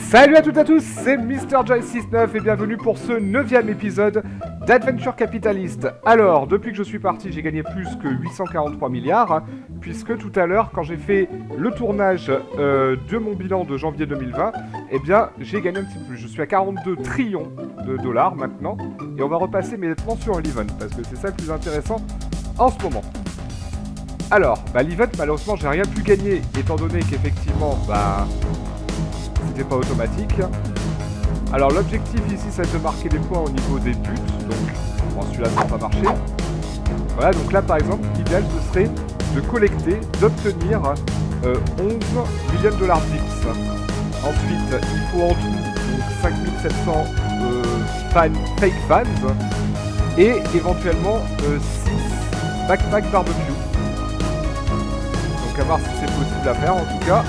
Salut à toutes et à tous, c'est MrJoy69 et bienvenue pour ce 9ème épisode d'Adventure Capitalist. Alors, depuis que je suis parti, j'ai gagné plus que 843 milliards, puisque tout à l'heure, quand j'ai fait le tournage de mon bilan de janvier 2020, eh bien, j'ai gagné un petit peu plus. Je suis à 42 trillions de dollars maintenant, et on va repasser immédiatement sur l'event, parce que c'est ça le plus intéressant en ce moment. Alors, l'event, malheureusement, j'ai rien pu gagner, étant donné qu'effectivement, c'était pas automatique. Alors l'objectif ici, c'est de marquer des points au niveau des buts. Donc, bon, celui-là, ça n'a pas marché. Voilà, donc là, par exemple, l'idéal, ce serait de collecter, d'obtenir 11 millions de dollars dips. Ensuite, il faut en tout donc, 5700 fake fans et éventuellement 6 backpack barbecue. Donc à voir si c'est possible à faire en tout cas.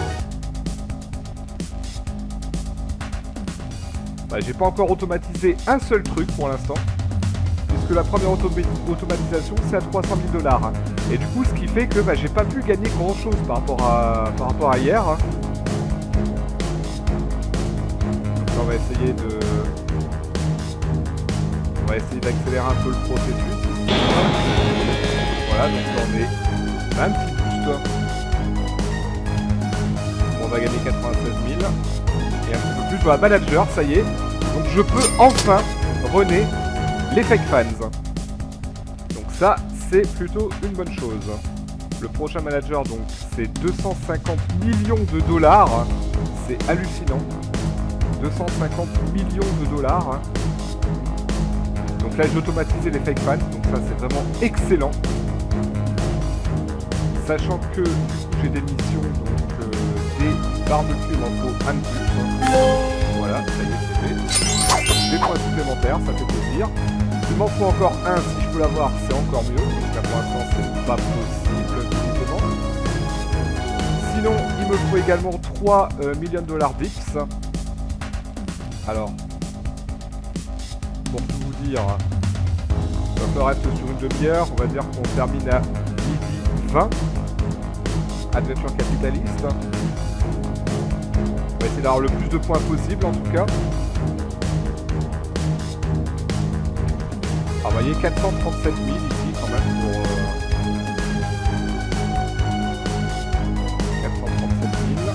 J'ai pas encore automatisé un seul truc pour l'instant, puisque la première automatisation c'est à 300 000 dollars. Et du coup, ce qui fait que j'ai pas pu gagner grand chose par rapport à hier. Donc on va essayer d'accélérer un peu le processus. Voilà, donc là on est un petit boost. On va gagner 96 000. Et un petit peu plus, voilà, manager, ça y est. Donc je peux enfin runner les fake fans. Donc ça, c'est plutôt une bonne chose. Le prochain manager, donc, c'est 250 millions de dollars. C'est hallucinant. 250 millions de dollars. Donc là, j'ai automatisé les fake fans. Donc ça, c'est vraiment excellent. Sachant que, du coup, j'ai des missions, donc des barbecues, il m'en faut un de plus. Voilà, ça y est, c'est fait. Des points supplémentaires, ça fait plaisir. Il m'en faut encore un, si je peux l'avoir, c'est encore mieux. Donc là, pour l'instant, c'est pas possible, visiblement. Sinon, il me faut également 3 millions de dollars dips. Alors, pour tout vous dire, ça peut rester sur une demi-heure. On va dire qu'on termine à midi 20. Adventure Capitalist. On va essayer d'avoir le plus de points possible en tout cas. Alors vous voyez 437 000 ici quand même pour 437 000.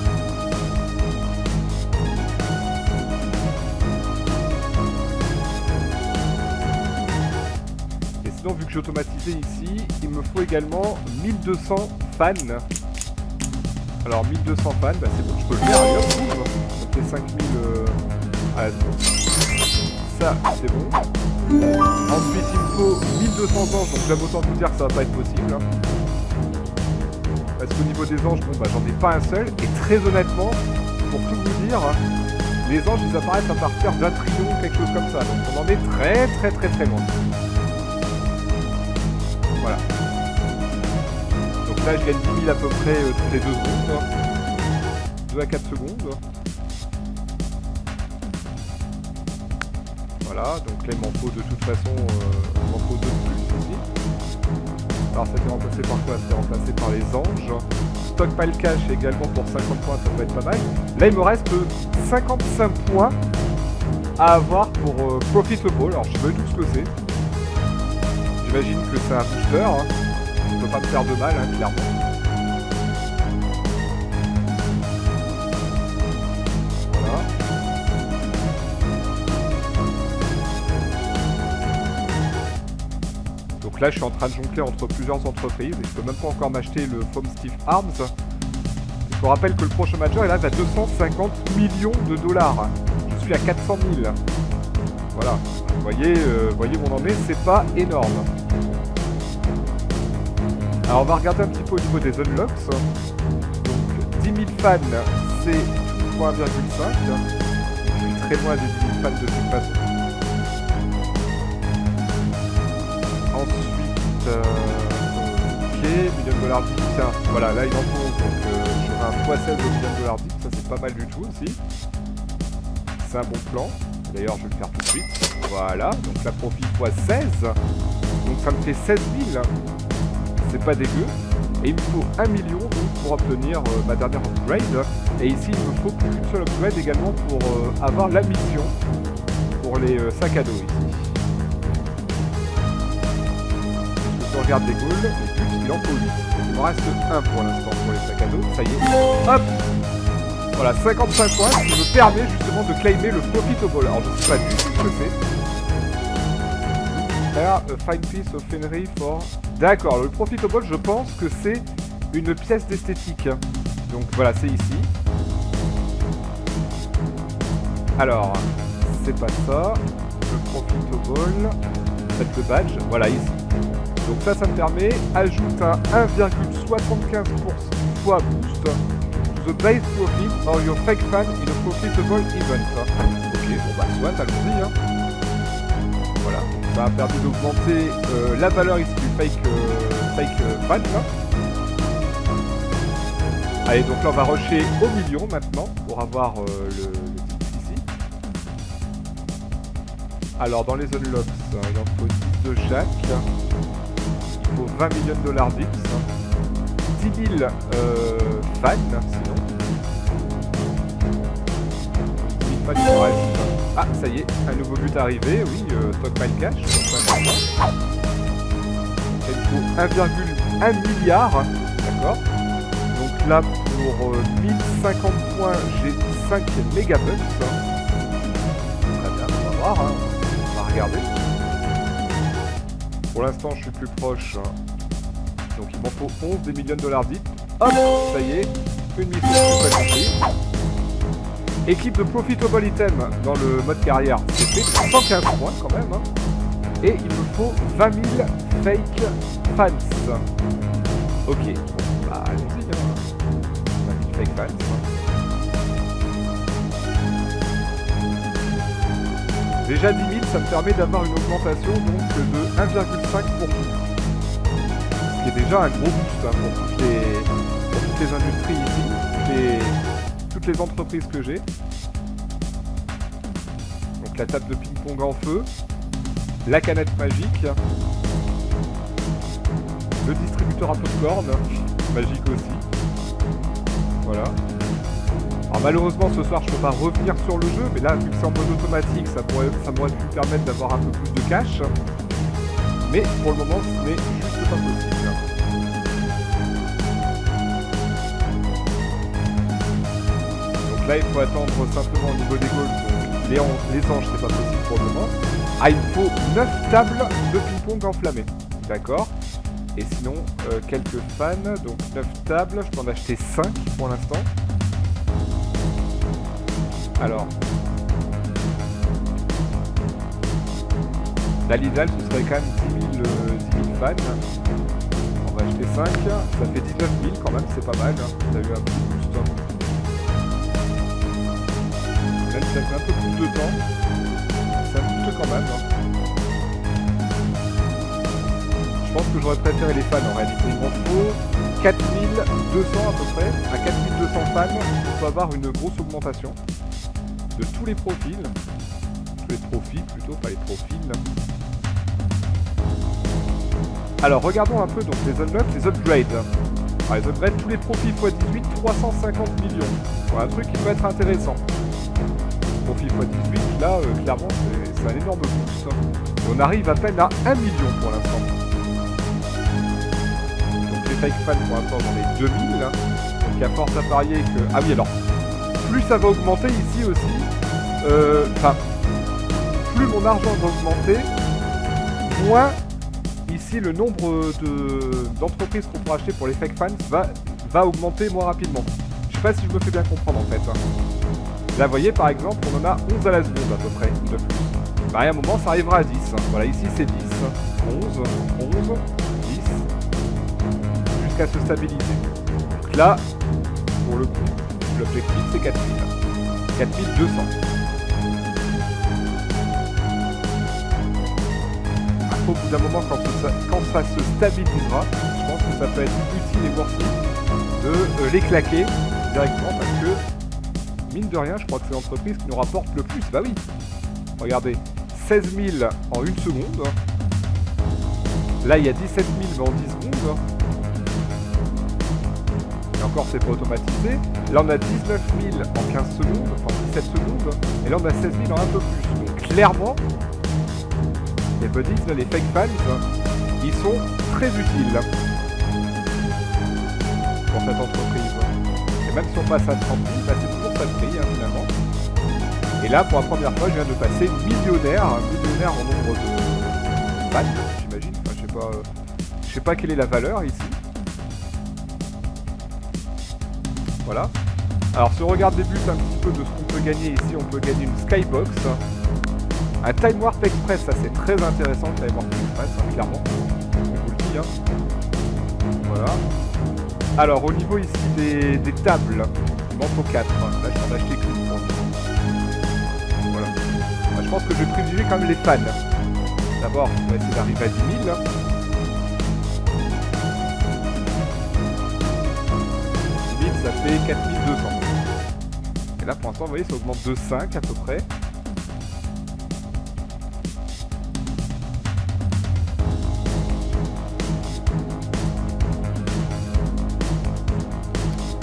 Et sinon vu que j'ai automatisé ici, il me faut également 1200 fans. Alors 1200 fans, c'est bon, je peux le faire, allez hop, boum. Donc les 5000 à la ça c'est bon. Ensuite il me faut 1200 anges, donc j'aime autant vous dire que ça va pas être possible. Parce qu'au niveau des anges, j'en ai pas un seul. Et très honnêtement, pour tout vous dire, les anges ils apparaissent à partir d'un trillion, quelque chose comme ça. Donc on en est très loin. Voilà. Donc là je gagne 10 000 à peu près toutes les 2 secondes. 2 à 4 secondes. Voilà, donc là il m'en faut de toute façon, il m'en faut 2 de plus ici. Alors ça a été remplacé par quoi? C'était remplacé par les anges. Stockpile cash également pour 50 points, ça peut être pas mal. Là il me reste 55 points à avoir pour Profitable. Alors je sais pas du tout ce que c'est. J'imagine que c'est un booster, hein. Ça peut pas me faire de mal, hein, clairement. Voilà. Donc là, je suis en train de jongler entre plusieurs entreprises et je peux même pas encore m'acheter le Foam Steve Arms. Je vous rappelle que le prochain manager est là à 250 millions de dollars. Je suis à 400 000. Voilà. Vous voyez où on en est, c'est pas énorme. Alors on va regarder un petit peu au niveau des unlocks. Donc 10 000 fans, c'est 1,5. Je suis très loin des 10 000 fans de toute façon. Ensuite, ok, millions de dollars dips. Tiens, voilà, là il en faut. Donc j'aurai un x16 au million de dollars dips. Ça c'est pas mal du tout aussi. C'est un bon plan. D'ailleurs je vais le faire tout de suite. Voilà, donc la profit x16. Donc ça me fait 16 000. C'est pas dégueu. Et il me faut 1 million donc, pour obtenir ma dernière upgrade. Et ici, il me faut plus qu'une seule upgrade également pour avoir la mission pour les sacs à dos ici. Si je regarde les goals, les buts, il en faut 8. Il m'en reste 1 pour l'instant pour les sacs à dos. Ça y est. Hop! Voilà, 55 points, ce qui me permet justement de claimer le Profitable. Alors je sais pas du tout ce que c'est. Faire a fine piece of finery for... D'accord, le Profitable, je pense que c'est une pièce d'esthétique. Donc voilà, c'est ici. Alors, c'est pas ça. Le Profitable, faites le badge, voilà ici. Donc ça me permet, ajoute un 1,75% fois boost the base profit or your fake fan in a profitable event. Ok, bon bah soit, allons-y. Hein. Voilà, donc ça a permis d'augmenter la valeur ici du fake fan. Là. Allez, donc là on va rusher au million maintenant pour avoir le titre ici. Alors dans les unlocks, il en faut 10 de chaque. Il faut 20 millions de dollars dips. 10 000 fans, sinon. 10 000 fans, il me reste. Ah, ça y est, un nouveau but arrivé, oui, stockpile cash. Il faut 1,1 milliard, d'accord. Donc là, pour 1050 points, j'ai 5 mégabucks. Très bien, on va voir, hein. On va regarder. Pour l'instant, je suis plus proche. Donc il m'en faut 11 des millions de dollars dites. Hop, ça y est, une mission accomplie. Équipe de Profitable Item dans le mode carrière, c'était 115 points quand même. Hein. Et il me faut 20 000 fake fans. Ok, bon, bah allons-y. Hein. 20 000 fake fans. Déjà 10 000, ça me permet d'avoir une augmentation donc de 1,5%. Ce qui est déjà un gros boost hein, pour toutes les industries ici, toutes les entreprises que j'ai. Donc la table de ping-pong en feu, la canette magique, le distributeur à popcorn, magique aussi. Voilà. Alors malheureusement ce soir je peux pas revenir sur le jeu, mais là vu que c'est en mode automatique, ça m'aurait pu me permettre d'avoir un peu plus de cash. Mais pour le moment ce n'est juste pas possible. Donc là il faut attendre simplement au niveau des goals. Donc les anges c'est pas possible pour le moment. Ah il me faut 9 tables de ping-pong enflammées. D'accord. Et sinon quelques fans, donc 9 tables, je peux en acheter 5 pour l'instant. Alors, là l'idéal ce serait quand même 10 000 fans. On va acheter 5, ça fait 19 000 quand même, c'est pas mal. Ça a eu un petit boost. Même si ça fait un peu plus de temps, ça me coûte quand même. Je pense que j'aurais préféré les fans en réalité. Il m'en faut 4200 à peu près. À 4200 fans, on peut avoir une grosse augmentation de tous les profils. Tous les profils plutôt, pas les profils. Alors regardons un peu donc les unlocks, les upgrades. Alors, les upgrades, tous les profils x 18, 350 millions. Voilà, un truc qui peut être intéressant. Profil x 18, là clairement c'est un énorme boost. Et on arrive à peine à 1 million pour l'instant. Donc les fake fans pour l'instant j'en ai 2000. Donc à force à parier que... Ah oui alors, plus ça va augmenter ici aussi, plus mon argent va augmenter, moins ici le nombre d'entreprises qu'on pourra acheter pour les fake fans va augmenter moins rapidement. Je sais pas si je me fais bien comprendre en fait. Là vous voyez par exemple on en a 11 à la seconde à peu près de plus. Bah, à un moment ça arrivera à 10. Voilà ici c'est 10, 11, 10, jusqu'à se stabiliser. Donc là, pour le coup, l'objectif c'est 4000. 4200. Après, au bout d'un moment, quand ça se stabilisera, je pense que ça peut être utile et worthy de les claquer directement parce que, mine de rien, je crois que c'est l'entreprise qui nous rapporte le plus. Bah oui, regardez, 16 000 en 1 seconde. Là, il y a 17 000 mais en 10 secondes. encore, c'est pas automatisé. Là, on a 19 000 en 15 secondes, enfin 17 secondes. Et là, on a 16 000 en un peu plus. Donc, clairement, les buddies, là, les fake fans, ils sont très utiles pour cette entreprise. Et même si on passe à 30 000, bah, c'est toujours pas de prix, hein, finalement. Et là, pour la première fois, je viens de passer millionnaire en nombre de fans, j'imagine. Enfin, je sais pas quelle est la valeur ici. Voilà. Alors, si on regarde des buts un petit peu de ce qu'on peut gagner ici, on peut gagner une Skybox. Un Time Warp Express, ça c'est très intéressant, le Time Warp Express, hein, clairement. Je vous le dis, hein. Voilà. Alors, au niveau ici des tables, il m'en faut 4. Là, je peux en acheter qu'une pour l'instant. Voilà. Moi, je pense que je vais privilégier quand même les fans. D'abord, on va essayer d'arriver à 10 000. 10 000, ça fait 4 200. Et là, pour l'instant, vous voyez, ça augmente de 5 à peu près.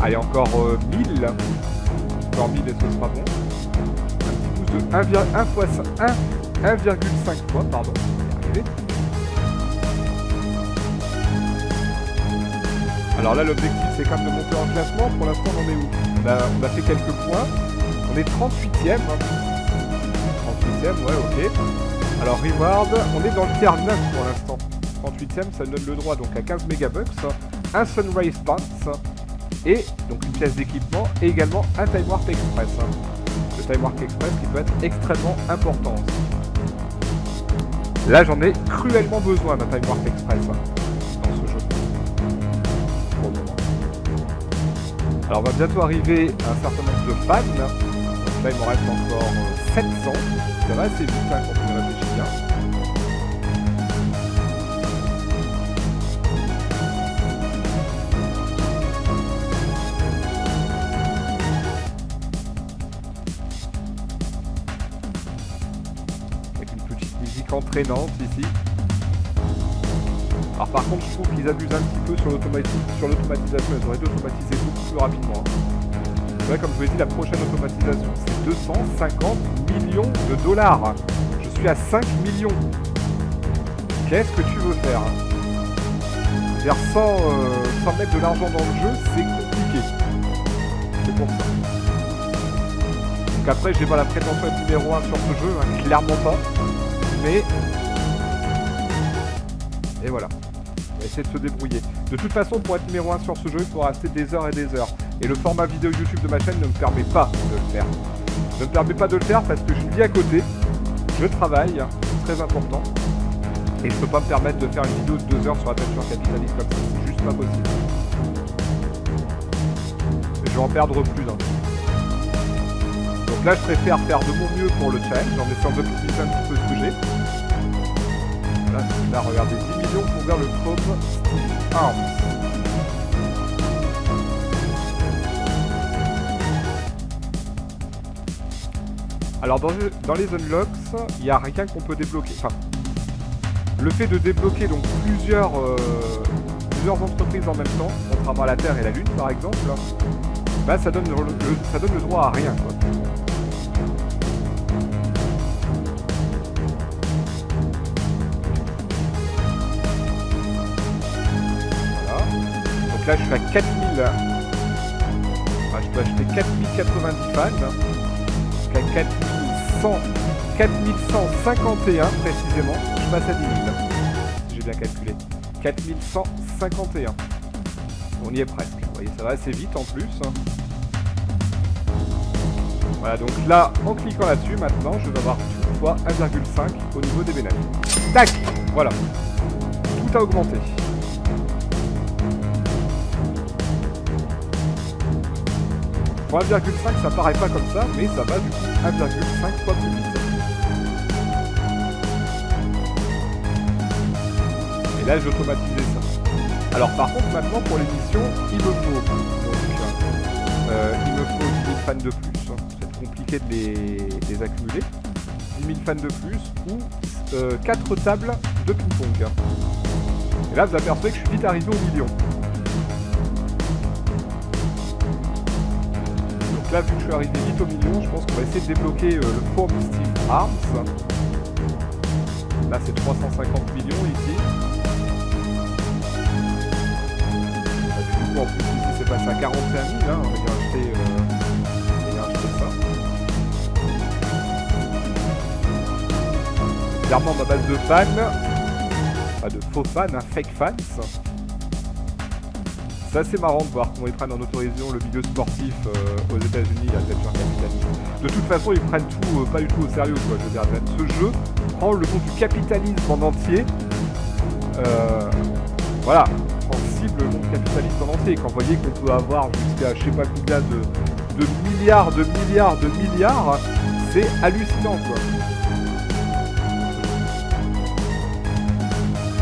Allez, encore 1000. Encore 1000 et ce sera bon. Un petit boost de 1,5 fois, pardon. On va y arriver. Alors là, l'objectif, c'est quand même de monter en classement. Pour l'instant, on en est où? On a fait quelques points. On est 38ème. 38ème, ouais, ok. Alors, reward, on est dans le tiers 9 pour l'instant. 38ème, ça nous donne le droit donc à 15 mégabucks, un Sunrise Pass, et donc une pièce d'équipement, et également un Time Warp Express. Le Time Warp Express qui peut être extrêmement important aussi. Là, j'en ai cruellement besoin d'un Time Warp Express dans ce jeu. Pour le moment. Alors, on va bientôt arriver à un certain nombre de fans. Donc là, il m'en reste encore 700. Ça va assez vite quand on y réfléchit bien. Entraînante ici. Alors par contre je trouve qu'ils abusent un petit peu sur l'automatisation, ils auraient dû automatiser beaucoup plus rapidement. Ouais, comme je vous l'ai dit, la prochaine automatisation c'est 250 millions de dollars. Je suis à 5 millions. Qu'est-ce que tu veux faire? C'est-à-dire sans mettre de l'argent dans le jeu, c'est compliqué. C'est pour ça. Donc après j'ai pas la prétention d'être numéro 1 sur ce jeu, hein, clairement pas. Mais... Et voilà. On va essayer de se débrouiller. De toute façon, pour être numéro 1 sur ce jeu, il faut rester des heures et des heures. Et le format vidéo YouTube de ma chaîne ne me permet pas de le faire. Ne me permet pas de le faire parce que je vis à côté. Je travaille, c'est très important. Et je peux pas me permettre de faire une vidéo de 2 heures sur Adventure Capitalist comme ça. C'est juste pas possible. Et je vais en perdre plus d'un. Donc là, je préfère faire de mon mieux pour le challenge, en essayant d'optimiser un petit peu ce que j'ai. Là, regardez, 10 millions pour vers le Chrome Steve Arms. Alors, dans les unlocks, il n'y a rien qu'on peut débloquer. Enfin, le fait de débloquer donc plusieurs entreprises en même temps, contrairement à la Terre et la Lune par exemple, bah, ça donne le droit à rien, quoi. Donc là je suis à 4000. Enfin, je peux acheter 4090 fans. Donc à 4151 précisément. Je passe à 10 000. Si j'ai bien calculé. 4151. On y est presque. Vous voyez, ça va assez vite en plus. Voilà, donc là, en cliquant là-dessus, maintenant, je vais avoir tout fois 1,5 au niveau des bénéfices. Tac! Voilà. Tout a augmenté. Pour 1,5 ça paraît pas comme ça, mais ça va du coup 1,5 fois plus vite. Et là j'ai automatisé ça. Alors par contre maintenant pour l'émission, il me faut 10 000 fans de plus. C'est compliqué de les accumuler. 10 000 fans de plus ou 4 tables de ping-pong. Et là vous apercevez que je suis vite arrivé au million. là, vu que je suis arrivé vite au million, je pense qu'on va essayer de débloquer le Form Steve Arms. Là, c'est 350 millions ici. Du coup, en plus, ici, c'est passé à 41 000. Hein. On va acheter ça. Clairement, ma base de fans, pas de faux fans, hein, fake fans. C'est assez marrant de voir comment ils prennent en autorisation le milieu sportif aux États-Unis à Adventure Capitalist. De toute façon, ils prennent tout pas du tout au sérieux, quoi. Je veux dire, ce jeu prend le nom du capitalisme en entier. Voilà, prend cible le nom du capitalisme en entier. Quand vous voyez qu'on peut avoir jusqu'à je sais pas combien de milliards, c'est hallucinant, quoi.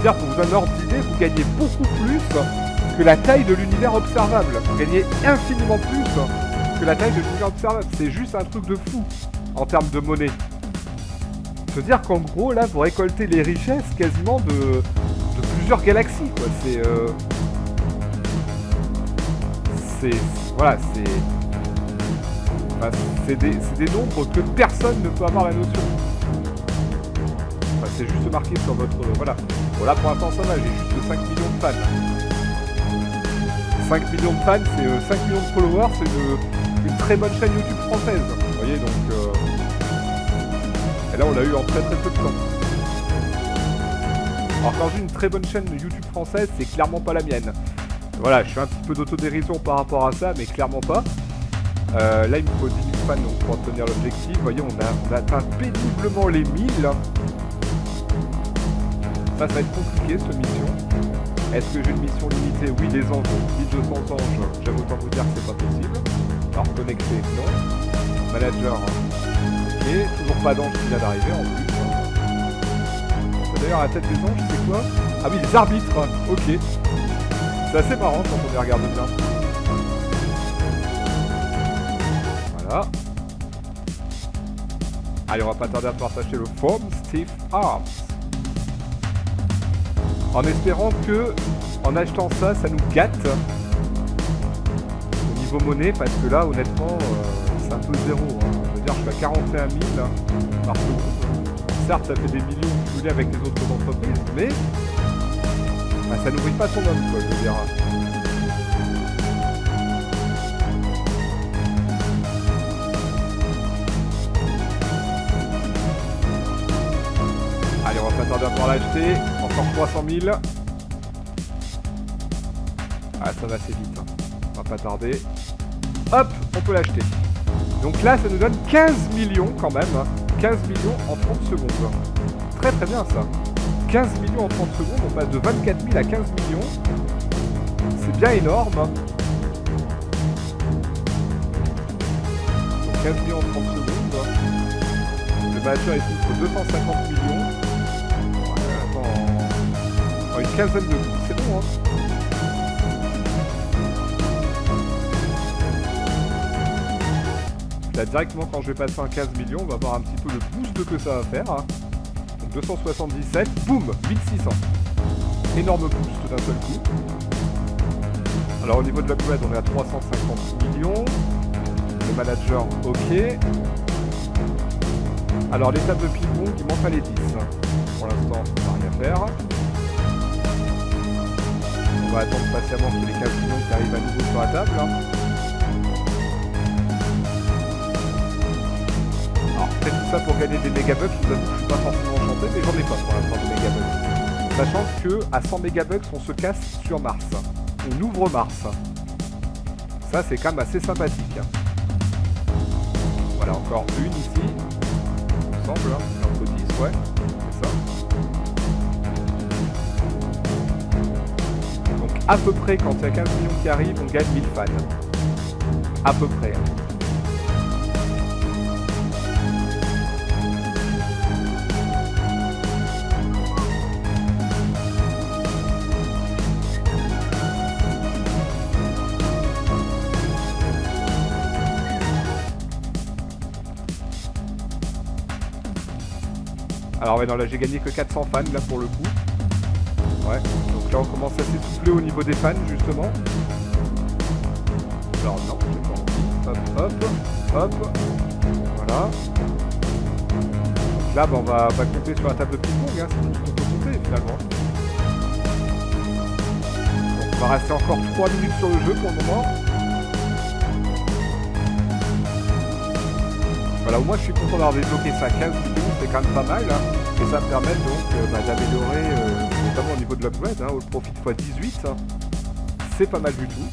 C'est-à-dire, pour vous donner un ordre d'idée, vous gagnez beaucoup plus que la taille de l'univers observable. Vous gagnez infiniment plus que la taille de l'univers observable. C'est juste un truc de fou en termes de monnaie. C'est-à-dire qu'en gros, là, vous récoltez les richesses quasiment de plusieurs galaxies, quoi. Voilà, c'est des nombres que personne ne peut avoir la notion. Enfin, c'est juste marqué sur votre... voilà. Bon, là, pour l'instant, ça va, j'ai juste 5 millions de fans. 5 millions de fans, c'est 5 millions de followers, c'est une très bonne chaîne YouTube française. Vous voyez, donc... Et là, on l'a eu en très très peu de temps. Alors, quand j'ai une très bonne chaîne YouTube française, c'est clairement pas la mienne. Voilà, je fais un petit peu d'autodérision par rapport à ça, mais clairement pas. Là, il me faut 10 000 fans donc, pour obtenir l'objectif. Vous voyez, on a atteint péniblement les 1000. Ça va être compliqué, cette mission. Est-ce que j'ai une mission limitée? Oui, les anges, 1200 anges. J'aime autant vous dire que c'est pas possible. Alors, connecté, non. Manager, ok. Toujours pas d'ange qui vient d'arriver, en plus. D'ailleurs, la tête des anges, c'est quoi? Ah oui, les arbitres, ok. C'est assez marrant quand on les regarde bien. Voilà. Allez, on va pas tarder à pouvoir s'acheter le Form Steve Arms. En espérant que, en achetant ça, ça nous gâte au niveau monnaie, parce que là, honnêtement, c'est un peu zéro. Hein. Je veux dire, je suis à 41 000 par seconde. Certes, ça fait des millions cumulés avec les autres entreprises, mais bah, ça nourrit pas son homme, quoi, je veux dire. Allez, on va pas tarder à pouvoir l'acheter. Encore 300 000. Ah, ça va assez vite. Hein. On va pas tarder. Hop, on peut l'acheter. Donc là, ça nous donne 15 millions quand même. 15 millions en 30 secondes. Très très bien ça. 15 millions en 30 secondes, on passe de 24 000 à 15 millions. C'est bien énorme. Donc 15 millions en 30 secondes. Le manager est pour 250 millions. Ouais, attends. En une quinzaine de minutes, c'est bon, hein. Là, directement, quand je vais passer un 15 millions, on va voir un petit peu le boost que ça va faire. Donc 277, boum, 1600. Énorme boost d'un seul coup. Alors au niveau de l'upgrade, on est à 350 millions. Le manager, ok. Alors l'étape de ping-pong, il m'en fallait 10. Pour l'instant, on va rien faire. On va attendre patiemment qu'il y ait les 15 millions qui arrivent à nouveau sur la table. Faites tout ça pour gagner des mégabucks, je vous avoue que je suis pas forcément enchanté, mais j'en ai pas pour l'instant de mégabucks. Sachant que à 100 mégabucks, on se casse sur Mars. On ouvre Mars. Ça, c'est quand même assez sympathique. Voilà, encore une ici. Il me semble, hein. Entre 10, ouais, c'est ça. Donc à peu près, quand il y a 15 millions qui arrivent, on gagne 1000 fans. À peu près. Alors ouais, non, là j'ai gagné que 400 fans là pour le coup. Ouais, donc là on commence à s'essouffler au niveau des fans justement. Alors non, j'ai pas envie. Hop, hop, hop. Voilà. Donc là, bah, on va compter sur la table de ping-pong, hein, c'est tout ce qu'on peut compter finalement. Donc on va rester encore 3 minutes sur le jeu pour le moment. Voilà, au moins je suis content d'avoir débloqué ça. 15 millions, c'est quand même pas mal. Hein. Et ça me permet donc d'améliorer, notamment au niveau de l'upgrade, hein, au profit x18. Hein. C'est pas mal du tout.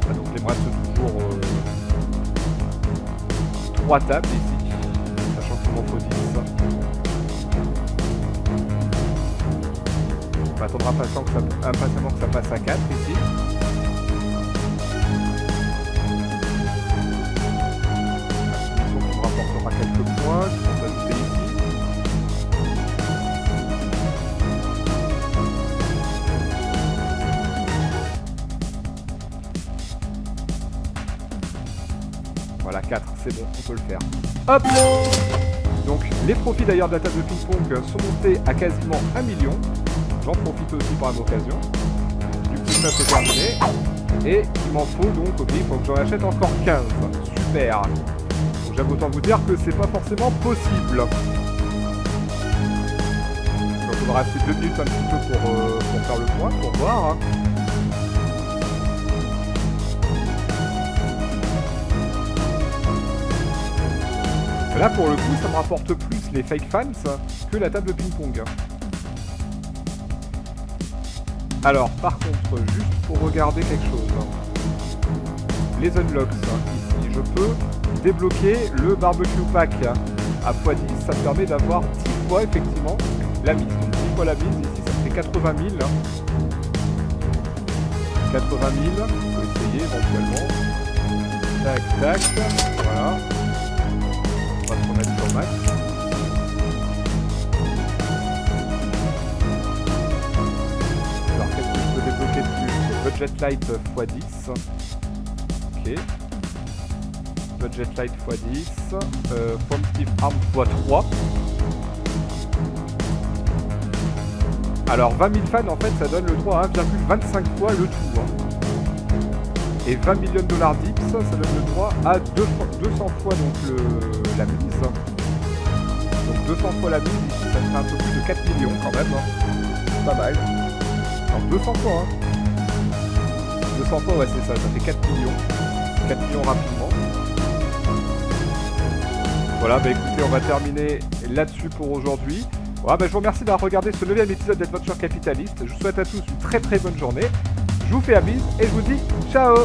Ah, donc il me reste toujours 3 tables ici, sachant qu'il m'en faut 10. On attendra impatiemment que ça passe à 4 ici. Quelques points qui sont ajoutés ici. Voilà, 4, c'est bon, on peut le faire. Hop! Donc, les profits d'ailleurs de la table de ping-pong sont montés à quasiment 1 million. J'en profite aussi par l'occasion. Du coup, ça c'est terminé. Et il m'en faut donc, ok, il faut que j'en achète encore 15. Super! J'aime autant vous dire que c'est pas forcément possible. Donc il faudra rester 2 minutes un petit peu pour faire le point, pour voir. Hein. Là pour le coup ça me rapporte plus les fake fans que la table de ping-pong. Alors par contre, juste pour regarder quelque chose. Les unlocks, ici je peux débloquer le barbecue pack à x10, ça me permet d'avoir 10 fois effectivement la mise. Donc 10 fois la mise, ici ça me fait 80 000. 80 000, on peut essayer éventuellement. Tac, tac, voilà. On va se remettre sur max. Alors qu'est-ce que je peux débloquer de plus? Budget light x10. Ok. Budget light x10, Positive Arm x3. Alors 20 000 fans en fait ça donne le droit à 1,25 fois le tout. Hein. Et 20 millions de dollars dips, ça donne le droit à 200 fois donc la mise. Donc 200 fois la mise ici ça fait un peu plus de 4 millions quand même. Hein. C'est pas mal. Alors 200 fois hein. 200 fois ouais c'est ça, ça fait 4 millions. 4 millions rapidement. Voilà, bah écoutez, on va terminer là-dessus pour aujourd'hui. Voilà, bah je vous remercie d'avoir regardé ce 9e épisode d'Adventure Capitalist. Je vous souhaite à tous une très très bonne journée. Je vous fais la bise et je vous dis ciao!